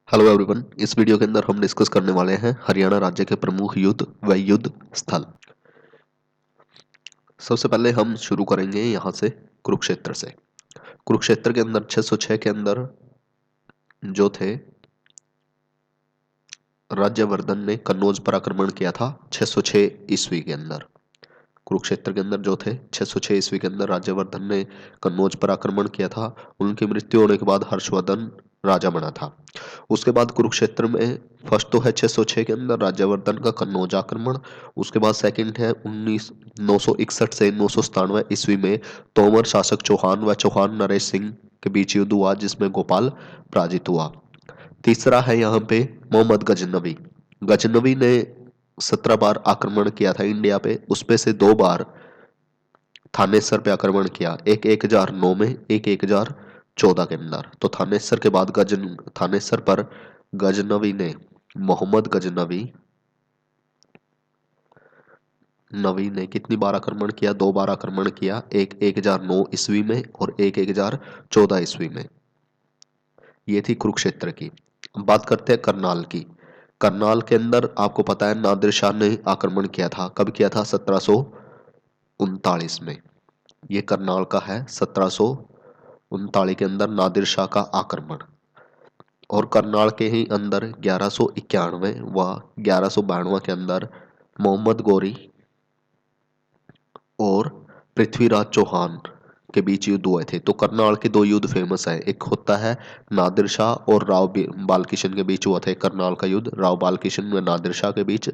Hello everyone. इस video के अंदर हम डिस्कस करने वाले हैं हरियाणा राज्य के प्रमुख युद्ध व युद्ध स्थल। सबसे पहले हम शुरू करेंगे यहाँ से कुरुक्षेत्र से। कुरुक्षेत्र के अंदर 606 के अंदर जो थे राज्यवर्धन ने कन्नौज पर आक्रमण किया था 606 ईस्वी के अंदर। कुरुक्षेत्र के अंदर जो थे 606 ईस्वी के अंदर राज्यवर्धन ने कन्नौज पर आक्रमण किया था। उनकी मृत्यु होने के बाद हर्षवर्धन राजा बना था। उसके बाद कुरुक्षेत्र में फर्स्ट तो है 606 के अंदर राज्यवर्धन का कन्नौज आक्रमण। उसके बाद सेकंड है 961 से 997 ईस्वी में तोमर शासक चौहान व चौहान नरेश सिंह के बीच युद्ध हुआ जिसमें गोपाल पराजित हुआ। तीसरा है यहाँ पे मोहम्मद गजनवी। गजनवी ने 17 बार आक्रमण किया था इंडिया पे, उसपे से 2 बार थानेसर पे आक्रमण किया, एक 1009 में, एक 1014 के अंदर। तो थानेसर के बाद थानेसर पर गजनवी ने मोहम्मद गजनवी नवी ने कितनी बार आक्रमण किया? 2 बार आक्रमण किया, एक 1009 ईस्वी में और एक 1014 ईस्वी में। ये थी कुरुक्षेत्र की। अब बात करते हैं करनाल की। करनाल के अंदर आपको पता है नादिर शाह ने आक्रमण किया था। कब किया था? 1739 में। ये करनाल का है 1739 के अंदर नादिर शाह का आक्रमण। और करनाल के ही अंदर 1191 व 1192 के अंदर मोहम्मद गौरी और पृथ्वीराज चौहान के बीच युद्ध हुए थे। तो करनाल के 2 युद्ध फेमस है। एक होता है नादिर शाह और राव बालकिशन के बीच हुआ था करनाल का युद्ध, राव बालकिशन व नादिर शाह के बीच।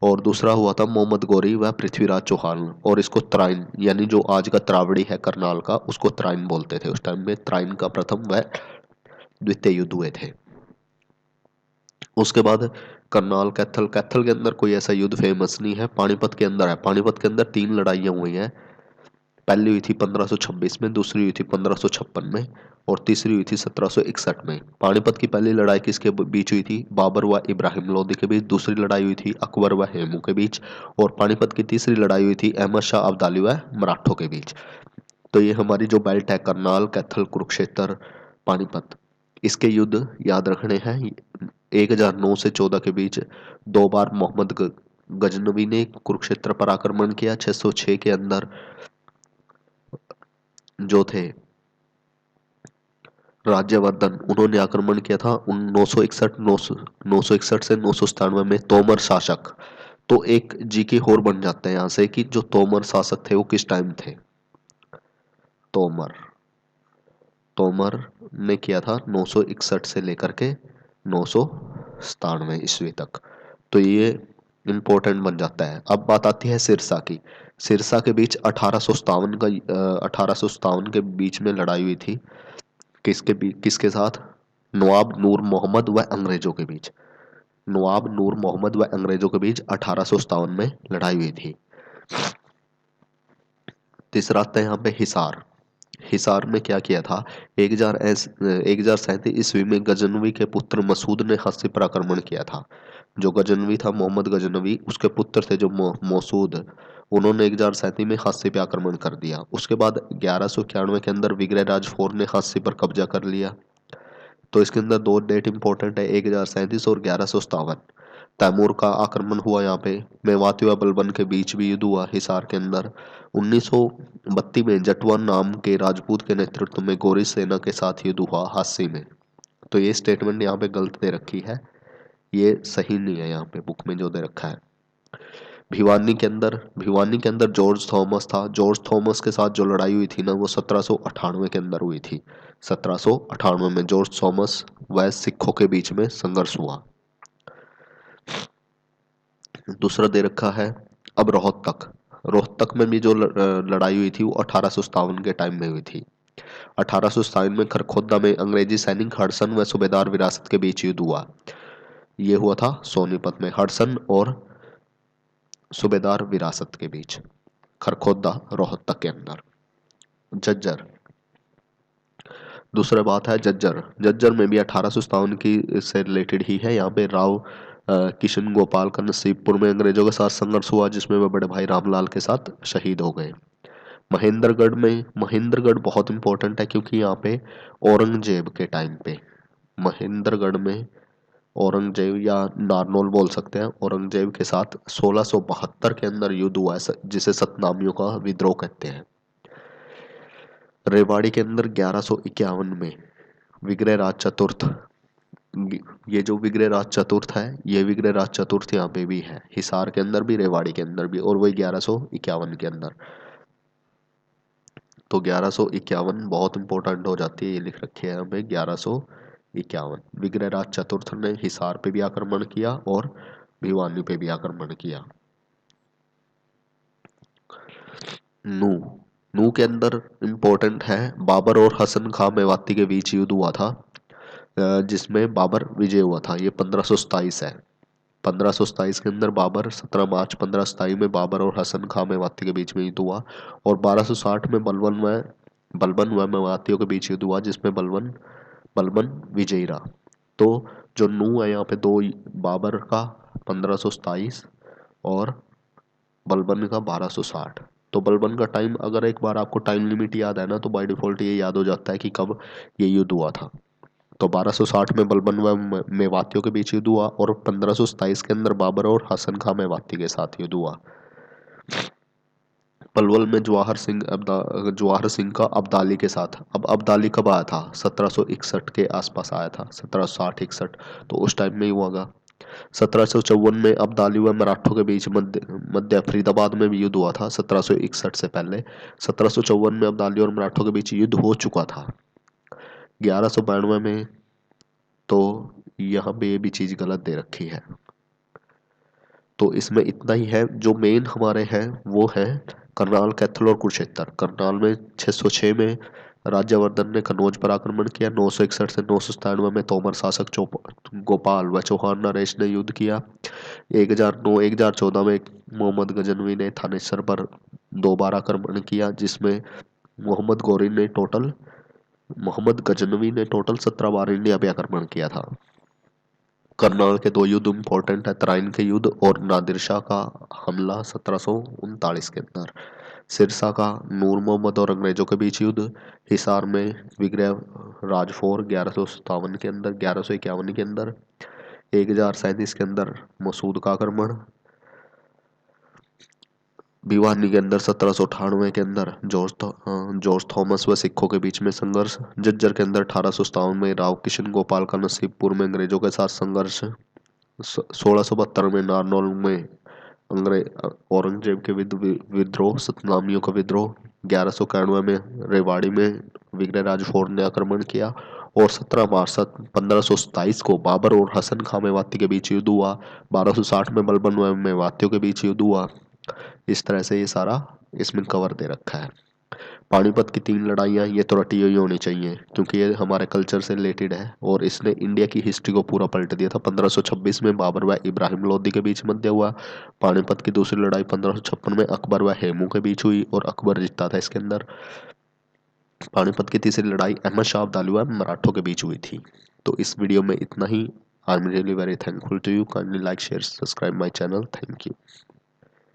और दूसरा हुआ था मोहम्मद गौरी व पृथ्वीराज चौहान। और इसको त्राइन यानी जो आज का त्रावड़ी है करनाल का, उसको त्राइन बोलते थे। उस टाइम में त्राइन का प्रथम व द्वितीय युद्ध हुए थे। उसके बाद करनाल कैथल। कैथल के अंदर कोई ऐसा युद्ध फेमस नहीं है। पानीपत के अंदर है। पानीपत के अंदर 3 लड़ाइयां हुई हैं। पहली हुई थी 1526 में, दूसरी हुई थी 1556 में और तीसरी हुई थी 1761 में। पानीपत की पहली लड़ाई किसके बीच हुई थी? बाबर व इब्राहिम लोदी के बीच। दूसरी लड़ाई हुई थी अकबर व हेमू के बीच। और पानीपत की तीसरी लड़ाई हुई थी अहमद शाह अब्दाली व मराठों के बीच। तो ये हमारी जो बेल्ट है करनाल, कैथल, कुरुक्षेत्र, पानीपत, इसके युद्ध याद रखने हैं। 1009 से 14 के बीच 2 बार मोहम्मद गजनवी ने कुरुक्षेत्र पर आक्रमण किया। 606 के अंदर जो थे राज्यवर्धन, उन्होंने आक्रमण किया था 961 से 997 में तोमर शासक। तो एक जी के होर बन जाते हैं यहाँ से कि जो तोमर शासक थे वो किस टाइम थे? तोमर तोमर ने किया था 961 से लेकर के 997 ईस्वी तक। तो ये इंपॉर्टेंट बन जाता है। अब बात आती है सिरसा की। सिरसा के बीच 1857 के बीच में लड़ाई हुई थी। किसके साथ? नवाब नूर मोहम्मद व अंग्रेजों के बीच। नवाब नूर मोहम्मद व अंग्रेजों के बीच 1857 में लड़ाई हुई थी। तीसरा आता है यहाँ पे हिसार। हिसार में क्या किया था? 1037 ईस्वी में गजनवी के पुत्र मसूद ने हस्ती पर आक्रमण किया था। जो गजनवी था मोहम्मद गजनवी, उसके पुत्र थे जो मसूद, उन्होंने 1037 में हस्ती पे आक्रमण कर दिया। उसके बाद 1191 के अंदर विग्रहराज फोर ने हस्ती पर कब्जा कर लिया। तो इसके अंदर 2 डेट इंपॉर्टेंट है, 1037 और 1157। तैमूर का आक्रमण हुआ यहाँ पे। मेवाती व बलबन के बीच भी युद्ध हुआ हिसार के अंदर। 1932 में जटवान नाम के राजपूत के नेतृत्व में गौरी सेना के साथ युद्ध हुआ हास्य में। तो ये स्टेटमेंट यहाँ पे गलत दे रखी है, ये सही नहीं है यहाँ पे बुक में जो दे रखा है। भिवानी के अंदर जॉर्ज थॉमस था। जॉर्ज थॉमस के साथ जो लड़ाई हुई थी ना, वो 1798 के अंदर हुई थी। 1798 में जॉर्ज थॉमस व सिखों के बीच में संघर्ष हुआ। दूसरा दे रखा है अब रोहतक। रोहतक में भी जो लड़ाई हुई थी वो 1857 के टाइम में हुई थी। 1857 में खरखोदा में अंग्रेजी सैनिक हडसन व सूबेदार विरासत के बीच युद्ध हुआ। ये हुआ था सोनीपत में, हडसन और सूबेदार विरासत के बीच, खरखोदा रोहतक के अंदर। जज्जर। दूसरा बात है जज्जर। जज्जर में भी 1857 की से रिलेटेड ही है। यहाँ पे राव किशन गोपाल का नसीबपुर में अंग्रेजों के साथ संघर्ष हुआ जिसमें वह बड़े भाई रामलाल के साथ शहीद हो गए। महेंद्रगढ़ बहुत इंपॉर्टेंट है क्योंकि यहाँ पे औरंगजेब के टाइम पे महेंद्रगढ़ में औरंगजेब या नारनौल बोल सकते हैं, औरंगजेब के साथ 1672 के अंदर युद्ध हुआ है, जिसे सतनामियों का विद्रोह कहते हैं। रेवाड़ी के अंदर 1151 में विग्रहराज चतुर्थ, ये जो विग्रहराज चतुर्थ है, ये विग्रहराज चतुर्थ यहाँ पे भी है, हिसार के अंदर भी, रेवाड़ी के अंदर भी, और वही 1151 के अंदर। तो 1151 बहुत इंपॉर्टेंट हो जाती है, ये लिख रखे हैं हमें 1151। विग्रहराज चतुर्थ ने हिसार पे भी आक्रमण किया और भिवानी पे भी आक्रमण किया। नू नू के अंदर इंपॉर्टेंट है, बाबर और हसन खां मेवाती के बीच युद्ध हुआ था, जिसमें बाबर विजय हुआ था। ये 1527 है। 1527 के अंदर बाबर, 17 मार्च 1527 में बाबर और हसन खां मेवाती के बीच में युद्ध हुआ, और 1260 में बलबन व मेवातियों के बीच युद्ध हुआ, जिसमें बलबन विजयी रहा। तो जो नू है यहाँ पे दो, बाबर का 1527 और बलबन का 1260। तो बलबन का टाइम, अगर एक बार आपको टाइम लिमिट याद है ना, तो बाय डिफॉल्ट ये याद हो जाता है कि कब ये युद्ध हुआ था। तो 1260 में बलबन व मेवातियों के बीच युद्ध हुआ, और 1527 के अंदर बाबर और हसन खां मेवाती के साथ युद्ध हुआ। पलवल में जवाहर सिंह का अब्दाली के साथ। अब अब्दाली कब आया था? 1761 के आसपास आया था, 1760-61, तो उस टाइम में ही हुआ। 1754 में अब्दाली व मराठों के बीच मध्य फरीदाबाद में भी युद्ध हुआ था, 1761 से पहले। 1754 में अब्दाली और मराठों के बीच युद्ध हो चुका था। 1192 में, तो यहाँ पे ये भी चीज गलत दे रखी है। तो इसमें इतना ही है। जो मेन हमारे हैं वो है करनाल, कैथल और कुरुक्षेत्र। करनाल में 606 में राज्यवर्धन ने कन्नौज पर आक्रमण किया। 961 से 997 में तोमर शासक गोपाल व चौहान नरेश ने युद्ध किया। 1014 में मोहम्मद गजनवी ने थानेसर पर 2 बार आक्रमण किया, जिसमें मोहम्मद गजनवी ने टोटल 17 बार इंडिया पे आक्रमण किया था। करनाल के 2 युद्ध इंपॉर्टेंट है, तराइन के युद्ध और नादिर शाह का हमला 1739 के अंदर। सिरसा का नूर मोहम्मद और अंग्रेजों के बीच युद्ध। हिसार में विग्रह राजफोर 1157 के अंदर, 1151 के अंदर। 1037 के अंदर मसूद का आक्रमण। भिवानी के अंदर 1798 के अंदर जॉर्ज थॉमस व सिखों के बीच में संघर्ष। झज्जर के अंदर 1857 में राव किशन गोपाल का नसीबपुर में अंग्रेजों के साथ संघर्ष। 1672 में नारनौल में औरंगजेब के विद्रोह, सतनामियों का विद्रोह। 1191 में रेवाड़ी में विग्रहराज फोर्ड ने आक्रमण किया, और 17 मार्च 1527 को बाबर और हसन खां मेवाती के बीच युद्ध हुआ। 1260 में बलबन व मेवातियों के बीच युद्ध हुआ। इस तरह से ये सारा इसमें कवर दे रखा है। पानीपत की 3 लड़ाइयाँ, ये तो रटी हुई होनी चाहिए, क्योंकि ये हमारे कल्चर से रिलेटेड है, और इसने इंडिया की हिस्ट्री को पूरा पलट दिया था। 1526 में बाबर व इब्राहिम लोदी के बीच मध्य हुआ। पानीपत की दूसरी लड़ाई 1556 में अकबर व हेमू के बीच हुई, और अकबर जीता था इसके अंदर। पानीपत की तीसरी लड़ाई अहमद शाह अब्दाली व मराठों के बीच हुई थी। तो इस वीडियो में इतना ही। I am really very thankful to you. Kindly like, share, subscribe my channel. Thank you.